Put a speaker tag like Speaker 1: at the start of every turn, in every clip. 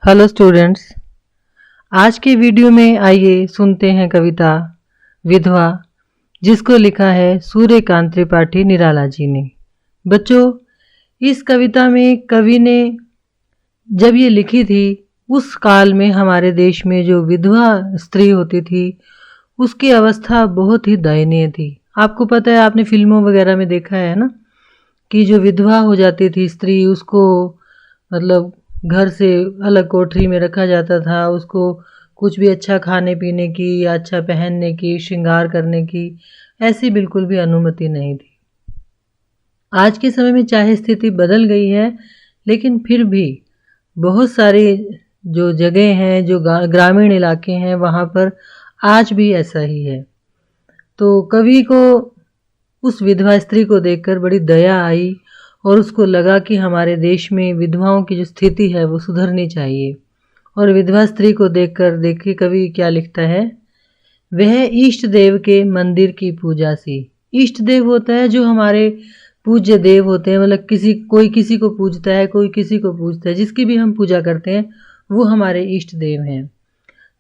Speaker 1: Hello students, आज के video में आइए सुनते हैं कविता विधवा, जिसको लिखा है सूर्यकांत त्रिपाठी निराला जी ने। बच्चों, इस कविता में कवि ने जब ये लिखी थी उस काल में हमारे देश में जो विधवा स्त्री होती थी उसकी अवस्था बहुत ही दयनीय थी। आपको पता है, आपने फिल्मों वगैरह में देखा है ना कि जो विधवा हो जाती थी स्त्री, उसको मतलब घर से अलग कोठरी में रखा जाता था। उसको कुछ भी अच्छा खाने पीने की या अच्छा पहनने की, श्रृंगार करने की ऐसी बिल्कुल भी अनुमति नहीं थी। आज के समय में चाहे स्थिति बदल गई है, लेकिन फिर भी बहुत सारी जो जगह हैं, जो ग्रामीण इलाके हैं, वहाँ पर आज भी ऐसा ही है। तो कवि को उस विधवा स्त्री को देखकर बड़ी दया आई और उसको लगा कि हमारे देश में विधवाओं की जो स्थिति है वो सुधरनी चाहिए। और विधवा स्त्री को देखकर देखिए कवि क्या लिखता है। वह इष्ट देव के मंदिर की पूजा सी। इष्ट देव होता है जो हमारे पूज्य देव होते हैं, मतलब कोई किसी को पूजता है, कोई किसी को पूजता है, जिसकी भी हम पूजा करते हैं वो हमारे इष्ट देव हैं।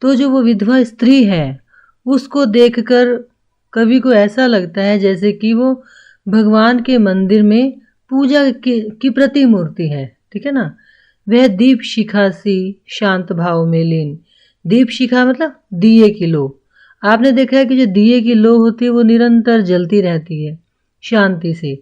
Speaker 1: तो जो वो विधवा स्त्री है उसको देखकर कवि को ऐसा लगता है जैसे कि वो भगवान के मंदिर में पूजा की प्रतिमूर्ति है। ठीक है ना। वह दीप शिखा सी शांत भाव में लीन। दीप शिखा मतलब दिए की लो। आपने देखा है कि जो दिए की लो होती है वो निरंतर जलती रहती है शांति से।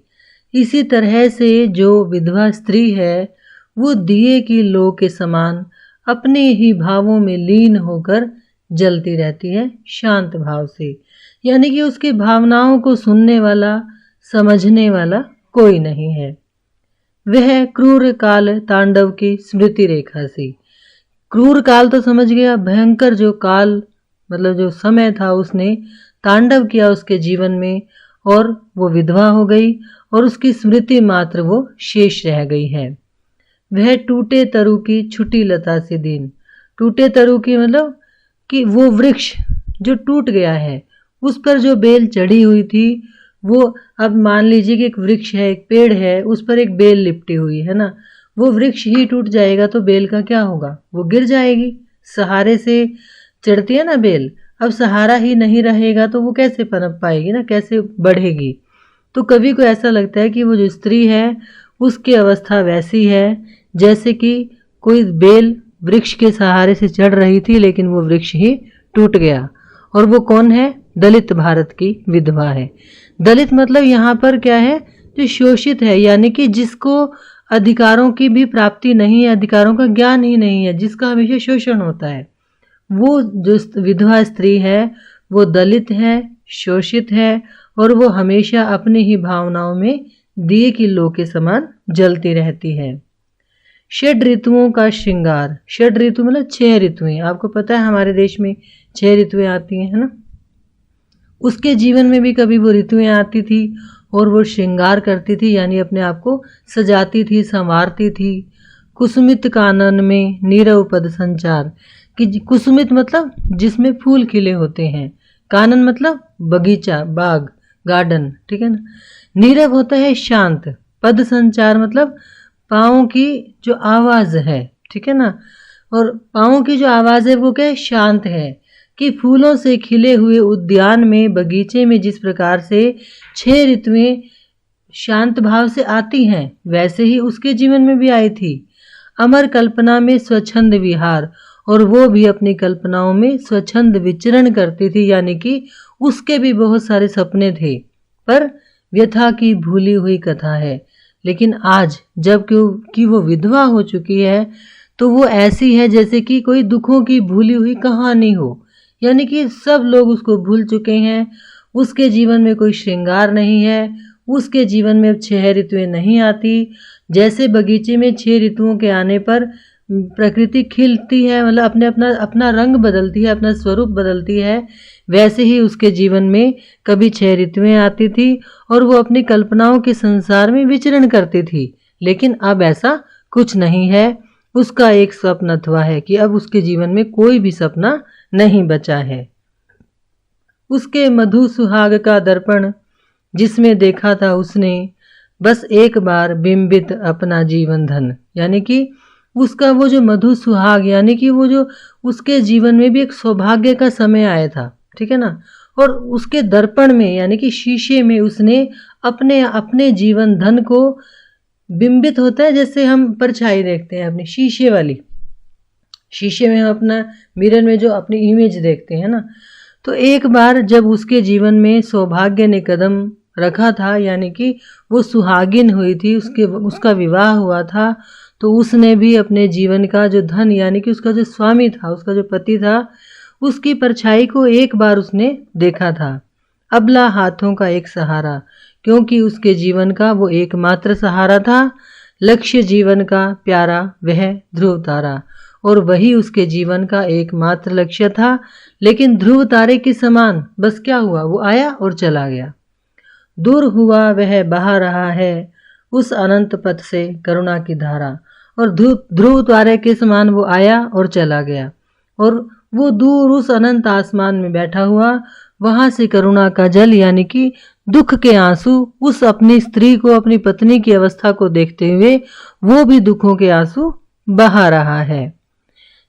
Speaker 1: इसी तरह से जो विधवा स्त्री है वो दिए की लो के समान अपने ही भावों में लीन होकर जलती रहती है शांत भाव से। यानी कि उसकी भावनाओं को सुनने वाला, समझने वाला कोई नहीं है। वह क्रूर काल तांडव की स्मृति रेखा सी। क्रूर काल तो समझ गया, भयंकर जो काल मतलब जो समय था उसने तांडव किया उसके जीवन में, और वो विधवा हो गई और उसकी स्मृति मात्र वो शेष रह गई है। वह टूटे तरु की छुटी लता सी दीन। टूटे तरु की मतलब कि वो वृक्ष जो टूट गया है, उस पर जो बेल चढ़ी हुई थी वो, अब मान लीजिए कि एक वृक्ष है, एक पेड़ है, उस पर एक बेल लिपटी हुई है ना, वो वृक्ष ही टूट जाएगा तो बेल का क्या होगा, वो गिर जाएगी। सहारे से चढ़ती है ना बेल, अब सहारा ही नहीं रहेगा तो वो कैसे पनप पाएगी ना, कैसे बढ़ेगी। तो कवि को ऐसा लगता है कि वो जो स्त्री है उसकी अवस्था वैसी है जैसे कि कोई बेल वृक्ष के सहारे से चढ़ रही थी, लेकिन वो वृक्ष ही टूट गया। और वो कौन है? दलित भारत की विधवा है। दलित मतलब यहाँ पर क्या है? जो शोषित है, यानी कि जिसको अधिकारों की भी प्राप्ति नहीं है, अधिकारों का ज्ञान ही नहीं है, जिसका हमेशा शोषण होता है। वो जो विधवा स्त्री है वो दलित है, शोषित है, और वो हमेशा अपनी ही भावनाओं में दिए की लो के समान जलती रहती है। षड ऋतुओं का श्रृंगार। षड ऋतु मतलब 6 ऋतुएं। आपको पता है हमारे देश में 6 ऋतुएं आती हैं, है ना। उसके जीवन में भी कभी वो ऋतुएं आती थी और वो श्रृंगार करती थी, यानी अपने आप को सजाती थी, संवारती थी। कुसुमित कानन में नीरव पद संचार। कि कुसुमित मतलब जिसमें फूल खिले होते हैं, कानन मतलब बगीचा, बाग, गार्डन। ठीक है ना। नीरव होता है शांत, पद संचार मतलब पाँव की जो आवाज है, ठीक है ना। और पाँव की जो आवाज है वो क्या है? शांत है। कि फूलों से खिले हुए उद्यान में, बगीचे में जिस प्रकार से 6 ऋतुएं शांत भाव से आती हैं, वैसे ही उसके जीवन में भी आई थी। अमर कल्पना में स्वच्छंद विहार, और वो भी अपनी कल्पनाओं में स्वच्छंद विचरण करती थी, यानी कि उसके भी बहुत सारे सपने थे, पर व्यथा की भूली हुई कथा है। लेकिन आज जब कि वो विधवा हो चुकी है तो वो ऐसी है जैसे कि कोई दुखों की भूली हुई कहानी हो, यानी कि सब लोग उसको भूल चुके हैं। उसके जीवन में कोई श्रृंगार नहीं है, उसके जीवन में अब 6 ऋतुएं नहीं आती। जैसे बगीचे में 6 ऋतुओं के आने पर प्रकृति खिलती है, मतलब अपने अपना रंग बदलती है, अपना स्वरूप बदलती है, वैसे ही उसके जीवन में कभी 6 ऋतुएं आती थी और वो अपनी कल्पनाओं के संसार में विचरण करती थी। लेकिन अब ऐसा कुछ नहीं है। उसका एक स्वप्न अथवा है कि अब उसके जीवन में कोई भी सपना नहीं बचा है। उसके मधु सुहाग का दर्पण जिसमें देखा था उसने बस एक बार बिंबित अपना जीवन धन, यानी कि उसका वो जो मधु सुहाग, यानी कि वो जो उसके जीवन में भी एक सौभाग्य का समय आया था, ठीक है ना। और उसके दर्पण में यानी कि शीशे में उसने अपने अपने जीवन धन को बिंबित होता है, जैसे हम परछाई देखते हैं अपनी शीशे वाली, शीशे में हम अपना मिरर में जो अपनी इमेज देखते हैं ना। तो एक बार जब उसके जीवन में सौभाग्य ने कदम रखा था, यानी कि वो सुहागिन हुई थी, उसका विवाह हुआ था, तो उसने भी अपने जीवन का जो धन, यानी कि उसका जो स्वामी था, उसका जो पति था, उसकी परछाई को एक बार उसने देखा था। अबला हाथों का एक सहारा, क्योंकि उसके जीवन का वो एकमात्र सहारा था। लक्ष्य जीवन का प्यारा वह ध्रुव तारा, और वही उसके जीवन का एकमात्र लक्ष्य था। लेकिन ध्रुव तारे के समान बस क्या हुआ, वो आया और चला गया। दूर हुआ वह बहा रहा है उस अनंत पथ से करुणा की धारा, और ध्रुव तारे के समान वो आया और चला गया, और वो दूर उस अनंत आसमान में बैठा हुआ, वहां से करुणा का जल यानी कि दुख के आंसू उस अपनी स्त्री को, अपनी पत्नी की अवस्था को देखते हुए वो भी दुखों के आंसू बहा रहा है।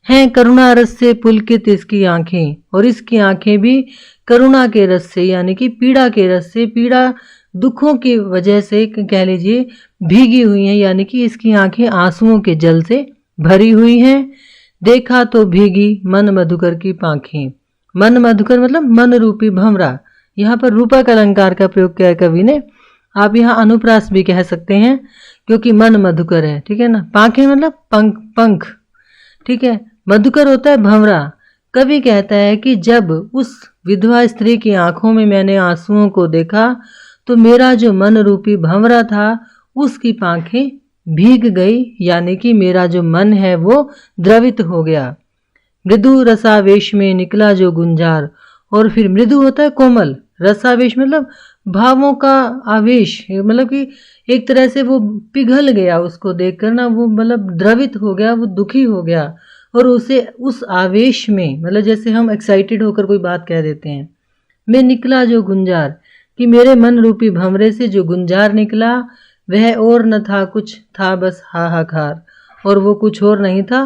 Speaker 1: हैं करुणा रस से पुलकित इसकी आंखें, और इसकी आंखें भी करुणा के रस से यानी कि पीड़ा के रस से, पीड़ा दुखों की वजह से कह लीजिए भीगी हुई हैं, यानी कि इसकी आंखें आंसुओं के जल से भरी हुई हैं। देखा तो भीगी मन मधुकर की पांखें, मन मधुकर मतलब मन रूपी भंवरा, यहाँ पर रूपक अलंकार का प्रयोग किया है कवि ने। आप यहाँ अनुप्रास भी कह सकते हैं, क्योंकि मन मधुकर है, ठीक है ना। पांखें मतलब पंख, ठीक है। मधुकर होता है भंवरा। कवि कहता है कि जब उस विधवा स्त्री की आंखों में मैंने आंसुओं को देखा, तो मेरा जो मन रूपी भंवरा था उसकी पांखें भीग गई, यानी कि मेरा जो मन है वो द्रवित हो गया। मृदु रसावेश में निकला जो गुंजार, और फिर मृदु होता है कोमल, रसावेश मतलब भावों का आवेश, मतलब कि एक तरह से वो पिघल गया, उसको देखकर ना वो मतलब द्रवित हो गया, वो दुखी हो गया। और उसे उस आवेश में, मतलब जैसे हम एक्साइटेड होकर कोई बात कह देते हैं, मैं निकला जो गुंजार, कि मेरे मन रूपी भंवरे से जो गुंजार निकला वह और न था कुछ, था बस हाहाकार। और वो कुछ और नहीं था,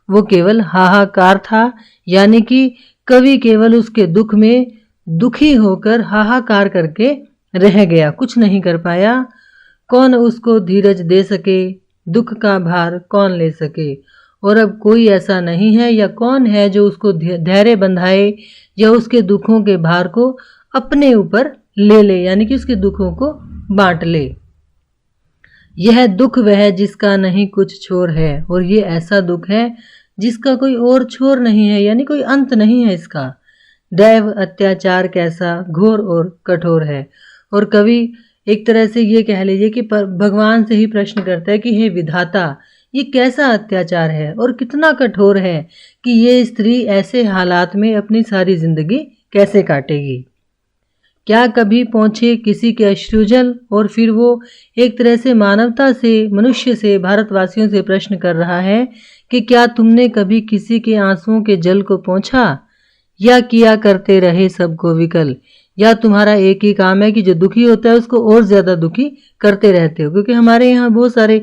Speaker 1: वो केवल हाहाकार था, यानी कि कवि केवल उसके दुख में दुखी होकर हाहाकार करके रह गया, कुछ नहीं कर पाया। कौन उसको धीरज दे सके, दुख का भार कौन ले सके। और अब कोई ऐसा नहीं है, या कौन है जो उसको धैर्य बंधाए, या उसके दुखों के भार को अपने ऊपर ले ले, यानी कि उसके दुखों को बांट ले। यह दुख वह जिसका नहीं कुछ छोर है, और ये ऐसा दुख है जिसका कोई और छोर नहीं है, यानी कोई अंत नहीं है इसका। दैव अत्याचार कैसा घोर और कठोर है। और कवि एक तरह से ये कह लीजिए कि भगवान से ही प्रश्न करता है कि हे विधाता, ये कैसा अत्याचार है और कितना कठोर है कि ये स्त्री ऐसे हालात में अपनी सारी जिंदगी कैसे काटेगी। क्या कभी पहुंचे किसी के अश्रुजल। और फिर वो एक तरह से मानवता से, मनुष्य से, भारतवासियों से प्रश्न कर रहा है कि क्या तुमने कभी किसी के आंसुओं के जल को पहुंचा, या किया करते रहे सबको विकल। या तुम्हारा एक ही काम है कि जो दुखी होता है उसको और ज्यादा दुखी करते रहते हो। क्योंकि हमारे यहाँ बहुत सारे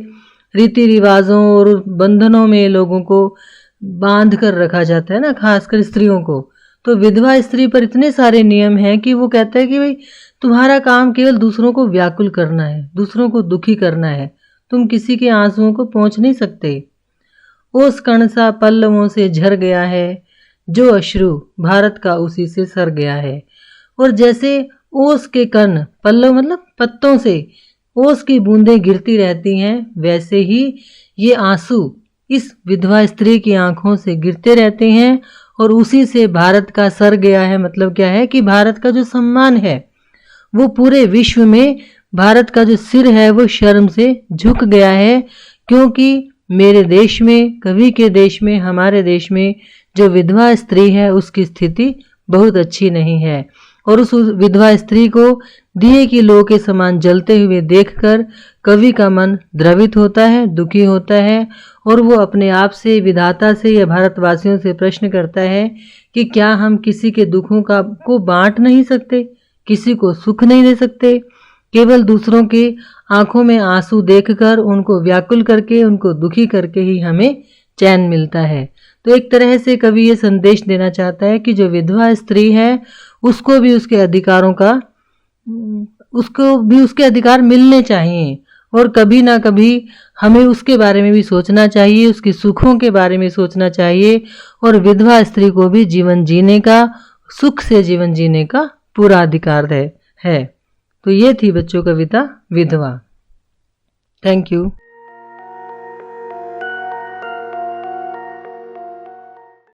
Speaker 1: रीति रिवाजों और बंधनों में लोगों को बांध कर रखा जाता है ना, खासकर स्त्रियों को। तो विधवा स्त्री पर इतने सारे नियम हैं कि वो कहता है कि भाई तुम्हारा काम केवल दूसरों को व्याकुल करना है, दूसरों को दुखी करना है, तुम किसी के आंसुओं को पहुंच नहीं सकते। ओस कण सा पल्लवों से झर गया है, जो अश्रु भारत का उसी से सर गया है। और जैसे ओस के कण, पल्लव मतलब पत्तों से ओस की बूंदें गिरती रहती हैं, वैसे ही ये आंसू इस विधवा स्त्री की आंखों से गिरते रहते हैं, और उसी से भारत का सर गया है। मतलब क्या है कि भारत का जो सम्मान है वो पूरे विश्व में, भारत का जो सिर है वो शर्म से झुक गया है। क्योंकि मेरे देश में, कवि के देश में, हमारे देश में जो विधवा स्त्री है उसकी स्थिति बहुत अच्छी नहीं है। और उस विधवा स्त्री को दिए की लौ के समान जलते हुए देखकर कवि का मन द्रवित होता है, दुखी होता है। और वो अपने आप से, विधाता से या भारतवासियों से प्रश्न करता है कि क्या हम किसी के दुखों को बांट नहीं सकते, किसी को सुख नहीं दे सकते, केवल दूसरों के आंखों में आंसू देखकर, उनको व्याकुल करके, उनको दुखी करके ही हमें चैन मिलता है। तो एक तरह से कवि ये संदेश देना चाहता है कि जो विधवा स्त्री है उसको भी उसके अधिकार मिलने चाहिए, और कभी ना कभी हमें उसके बारे में भी सोचना चाहिए, उसके सुखों के बारे में सोचना चाहिए, और विधवा स्त्री को भी जीवन जीने का, सुख से जीवन जीने का पूरा अधिकार है। तो ये थी बच्चों कविता विधवा। Thank you.